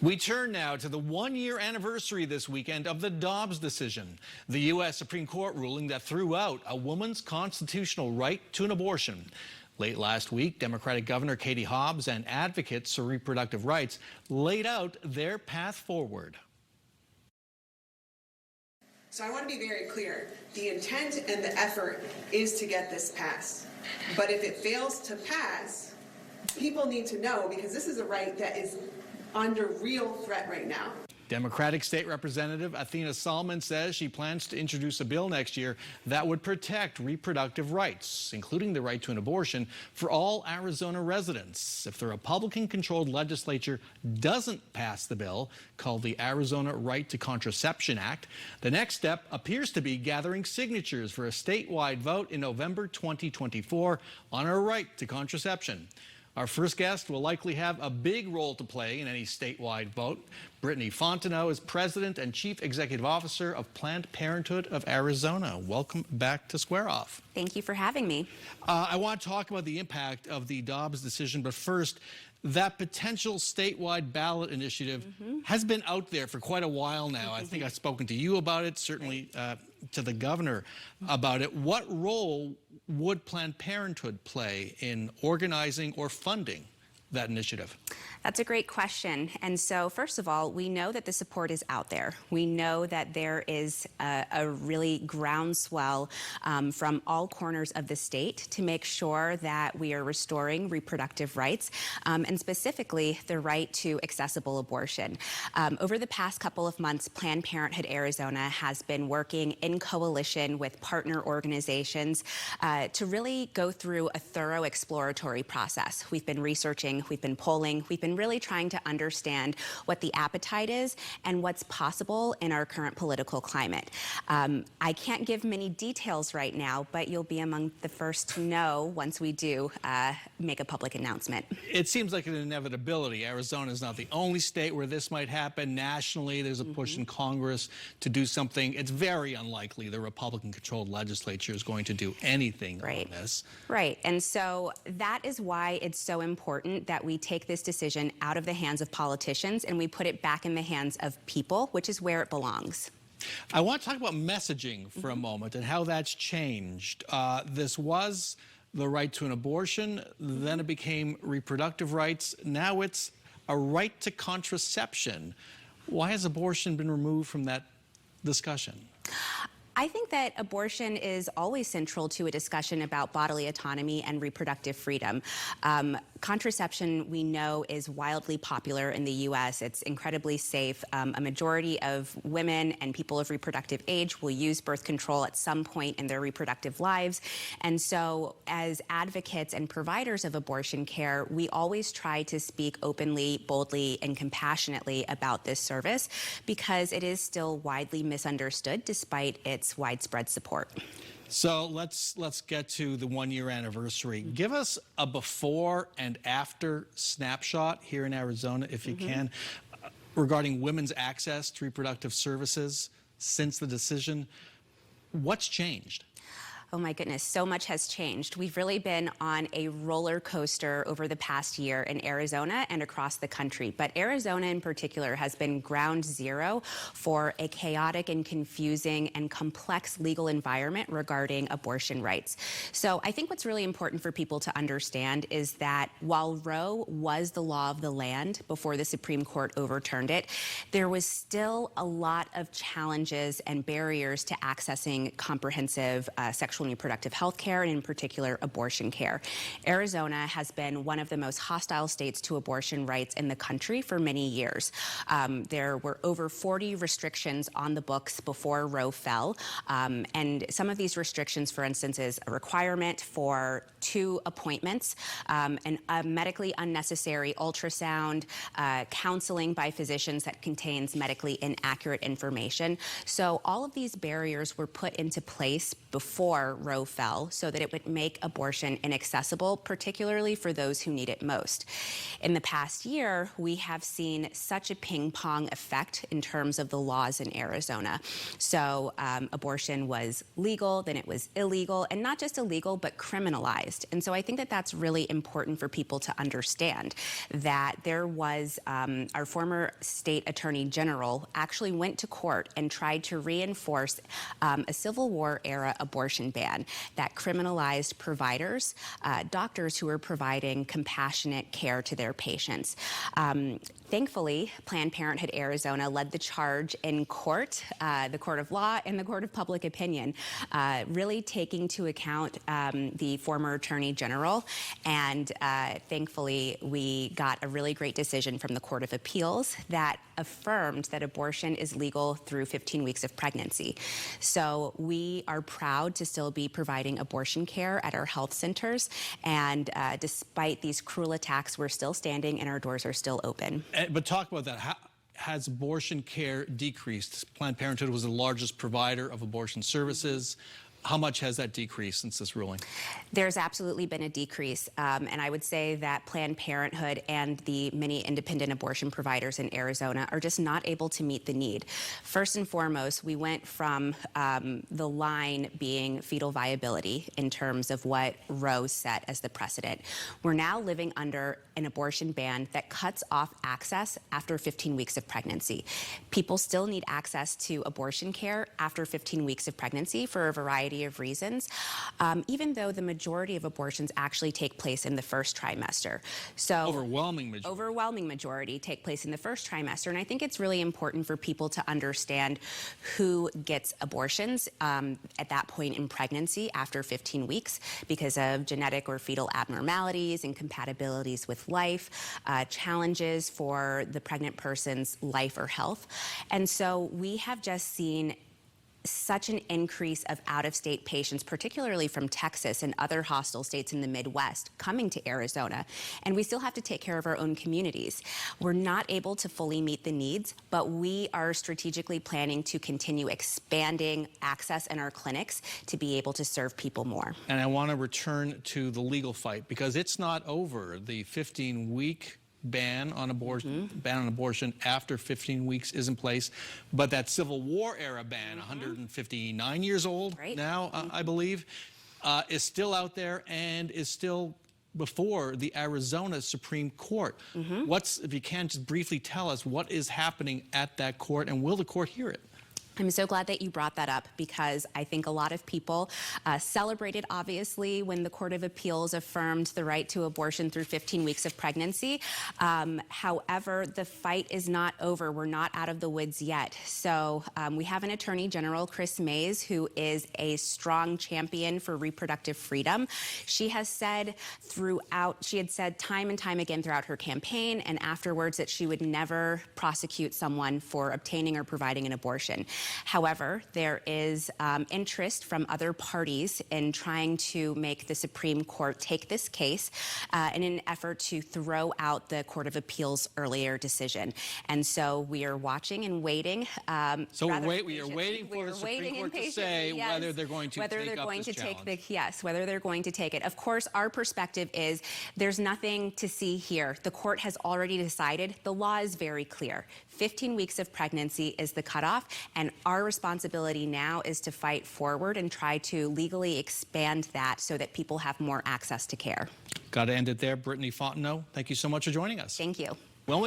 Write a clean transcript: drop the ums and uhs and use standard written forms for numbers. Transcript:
We turn now to the one-year anniversary this weekend of the Dobbs decision, the U.S. Supreme Court ruling that threw out a woman's constitutional right to an abortion. Late last week, Democratic Governor Katie Hobbs and advocates for reproductive rights laid out their path forward. So I want to be very clear. The intent and the effort is to get this passed. But if it fails to pass, people need to know, because this is a right that is under real threat right now. Democratic State Representative Athena Solomon says she plans to introduce a bill next year that would protect reproductive rights, including the right to an abortion, for all Arizona residents. If the Republican-controlled legislature doesn't pass the bill, called the Arizona Right to Contraception Act, the next step appears to be gathering signatures for a statewide vote in November 2024 on a right to contraception. Our first guest will likely have a big role to play in any statewide vote. Brittany Fonteno is President and Chief Executive Officer of Planned Parenthood of Arizona. Welcome back to Square Off. Thank you for having me. I want to talk about the impact of the Dobbs decision, but first, that potential statewide ballot initiative has been out there for quite a while now. I think I've spoken to you about it, certainly to the governor about it. What role would Planned Parenthood play in organizing or funding that initiative? That's a great question. And so, first of all, we know that the support is out there. We know that there is a really groundswell from all corners of the state to make sure that we are restoring reproductive rights, and specifically the right to accessible abortion. Over the past couple of months, Planned Parenthood Arizona has been working in coalition with partner organizations to really go through a thorough exploratory process. We've been researching, we've been polling, we've been really trying to understand what the appetite is and what's possible in our current political climate. I can't give many details right now, but you'll be among the first to know once we do make a public announcement. It seems like an inevitability. Arizona is not the only state where this might happen. Nationally, there's a push in Congress to do something. It's very unlikely the Republican-controlled legislature is going to do anything on this. Right, and so that is why it's so important that we take this decision out of the hands of politicians and we put it back in the hands of people, which is where it belongs. I want to talk about messaging for a moment and how that's changed. This was the right to an abortion, then it became reproductive rights. Now it's a right to contraception. Why has abortion been removed from that discussion? I think that abortion is always central to a discussion about bodily autonomy and reproductive freedom. Contraception, we know, is wildly popular in the U.S. It's incredibly safe. A majority of women and people of reproductive age will use birth control at some point in their reproductive lives. And so as advocates and providers of abortion care, we always try to speak openly, boldly, and compassionately about this service because it is still widely misunderstood despite its widespread support. So let's get to the one-year anniversary. Give us a before and after snapshot here in Arizona, if you can, regarding women's access to reproductive services since the decision. What's changed? Oh my goodness, so much has changed. We've really been on a roller coaster over the past year in Arizona and across the country. But Arizona in particular has been ground zero for a chaotic and confusing and complex legal environment regarding abortion rights. So I think what's really important for people to understand is that while Roe was the law of the land before the Supreme Court overturned it, there was still a lot of challenges and barriers to accessing comprehensive sexual and reproductive health care, and in particular abortion care. Arizona has been one of the most hostile states to abortion rights in the country for many years. There were over 40 restrictions on the books before Roe fell, and some of these restrictions, for instance, is a requirement for 2 appointments, and a medically unnecessary ultrasound, counseling by physicians that contains medically inaccurate information. So all of these barriers were put into place before before Roe fell so that it would make abortion inaccessible, particularly for those who need it most. In the past year, we have seen such a ping-pong effect in terms of the laws in Arizona. So abortion was legal, then it was illegal, and not just illegal, but criminalized. And so I think that that's really important for people to understand that there was our former state attorney general actually went to court and tried to reinforce a Civil War era abortion ban that criminalized providers, doctors who were providing compassionate care to their patients. Thankfully, Planned Parenthood Arizona led the charge in court, the court of law and the court of public opinion, really taking into account the former attorney general. And thankfully, we got a really great decision from the Court of Appeals that affirmed that abortion is legal through 15 weeks of pregnancy. So we are proud to still be providing abortion care at our health centers. And despite these cruel attacks, we're still standing and our doors are still open. But talk about that. How has abortion care decreased? Planned Parenthood was the largest provider of abortion services. How much has that decreased since this ruling? There's absolutely been a decrease, and I would say that Planned Parenthood and the many independent abortion providers in Arizona are just not able to meet the need. First and foremost, we went from the line being fetal viability in terms of what Roe set as the precedent. We're now living under an abortion ban that cuts off access after 15 weeks of pregnancy. People still need access to abortion care after 15 weeks of pregnancy for a variety of reasons, even though the majority of abortions actually take place in the first trimester. So overwhelming majority take place in the first trimester. And I think it's really important for people to understand who gets abortions at that point in pregnancy after 15 weeks because of genetic or fetal abnormalities, incompatibilities with life, challenges for the pregnant person's life or health. And so we have just seen such an increase of out-of-state patients, particularly from Texas and other hostile states in the Midwest, coming to Arizona. And we still have to take care of our own communities. We're not able to fully meet the needs, but we are strategically planning to continue expanding access in our clinics to be able to serve people more. And I want to return to the legal fight because it's not over. The 15-week ban on abortion after 15 weeks is in place, but that Civil War era ban, 159 years old now, I believe, is still out there and is still before the Arizona Supreme Court. If you can just briefly tell us what is happening at that court and will the court hear it? I'm so glad that you brought that up because I think a lot of people celebrated, obviously, when the Court of Appeals affirmed the right to abortion through 15 weeks of pregnancy. However, the fight is not over. We're not out of the woods yet. So we have an Attorney General, Chris Mays, who is a strong champion for reproductive freedom. She has said time and time again throughout her campaign and afterwards that she would never prosecute someone for obtaining or providing an abortion. However, there is interest from other parties in trying to make the Supreme Court take this case in an effort to throw out the Court of Appeals' earlier decision. And so we are watching and waiting. So we are waiting for the Supreme Court to say whether they're going to take up this challenge. Whether they're going to take it. Of course, our perspective is there's nothing to see here. The court has already decided. The law is very clear. 15 weeks of pregnancy is the cutoff, and our responsibility now is to fight forward and try to legally expand that so that people have more access to care. Got to end it there. Brittany Fonteno, thank you so much for joining us. Thank you. Well,